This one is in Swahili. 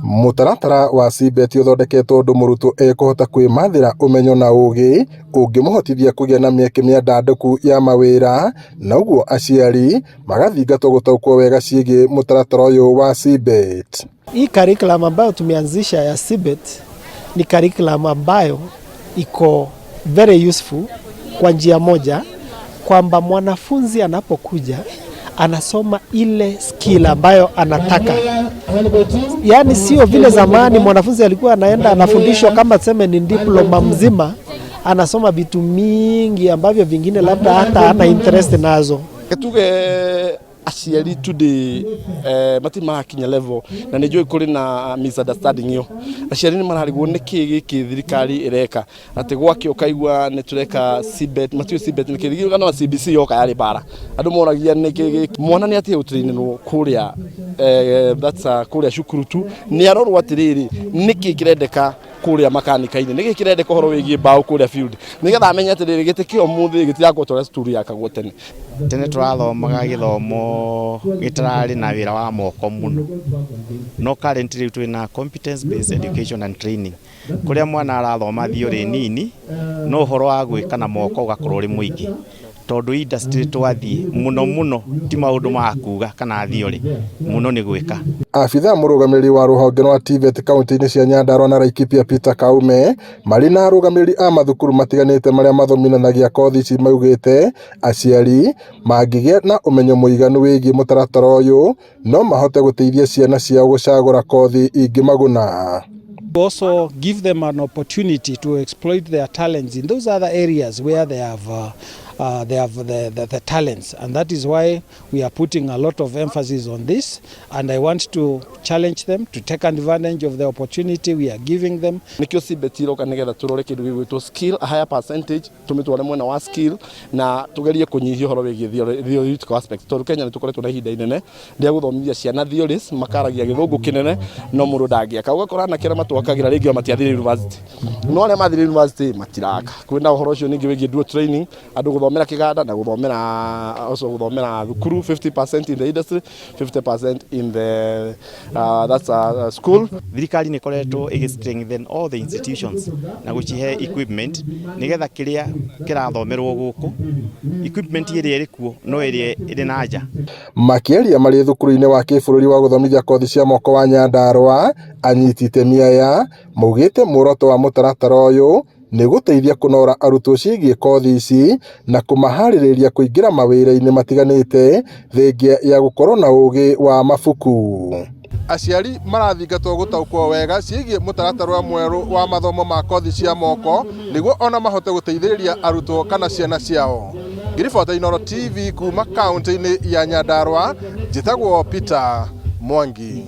Mũtaratara wa CEBET ũthondeketwo ũndũ mũrutwo ekũhota kwĩmathĩra ũmenyo na ũũgĩ ũngĩmũhotithia kũgĩa na mĩeke mĩandandũku ya mawĩra, na ũguo aciari magathingatwo gũtaũkwo wega ciĩgiĩ mũtaratara ũyũ wa CEBET. Hii curriculum ambayo tumeanzisha ya CEBET ni curriculum ambayo iko very useful kwa njia moja, kwamba mwanafunzi anapokuja anasoma ile skill ambayo anataka. Yaani sio vile zamani mwanafunzi alikuwa anaenda anafundishwa kama tuseme ni diploma mzima, anasoma vitu mingi ambavyo vingine labda hata ana interest nazo. Ketuge aciari today matimakinya level na nijui kuri na misunderstanding yo. Aciari ni mararigwo niki giki thirikari ireka ati gwaki ukaigwa ni tureka CEBET matio CEBET ni kithigi kana CBC yoka yari bara andu moragia niki mwana ni ati utraininwo kuria that's kuria cukuru tu ni arorwo atiriri niki kirendeka kuria makanika-ini niki kirendeka horo wigie bao kuria field nigetha amenya atiriri gitikio muthi gitirakwo tore story yakagwo tene tene turathomaga githomo gitarari na wira wa moko muno no currently twina competence based education and training kuria mwana arathoma thiori nini no horo wa gwika na moko ugakorwo ri muingi tondu industry twathie muno ti maundu ma kuga kana thiori muno ni gwika. Afitha mũrũgamĩrĩri wa rũhonge rwa TVET kaunti-inĩ cia Nyandarua na Laikipia Peter Kaume marĩ na arũgamĩrĩri a mathukuru matiganĩte marĩa mathomithagia kothi ici maugĩte aciari mangĩgĩa na ũmenyo mũiganu wĩgiĩ mũtaratara ũyũ no mahote gũteithia ciana ciao gũcagũra kothi ingĩmaguna. Also give them an opportunity to exploit their talents in those other areas where they have the talents, and that is why we are putting a lot of emphasis on this, and I want to challenge them to take advantage of the opportunity we are giving them. Nikio CEBET iroka nigetha turore kindu gigwitwo skill a higher percentage tumitware mwena wa skill na tugerie kunyihia horo wigie theoretical aspect tondu Kenya ni tukoretwo na ihinda inene ria guthomithia ciana theories makaragia githungu kinene no mundu ndangiaka ugakora na kira matwakagira ringi matiathire university no aria mathire university matiraka kwina uhoro ucio ningi wigie dual training andu guthomera kiganda na guthomera thukuru 50% in the industry 50% in the school. Thirikari ni koretwo strengthen all the institutions na gucihe equipment nigetha kiria kirathomerwo guku equipment iria irikuo no iria iri na nja. Makĩaria marĩ thukuru-inĩ wa kĩbũrũri wa gũthomithia kothi cia moko wa Nyandarua anyiti itemi aya maugĩte muoroto wa mũtaratara ũyũ nĩ gũteithia kũnora arutwo ciĩgiĩ kothi ici na kũmaharĩrĩria kũingĩra mawĩra-inĩ matiganĩte thengia ya gũkorwo na ũũgĩ wa mabuku. Aciari marathingatwo gũtaũkwo wega ciĩgiĩ mũtaratara mwerũ wa mathomo ma kothi cia moko nĩguo ona mahote gũteithĩrĩria arutwo kana ciana ciao. Ngiribota Inooro TV kuma kaunti-inĩ ya Nyandarua, njĩtagwo Peter Mwangi.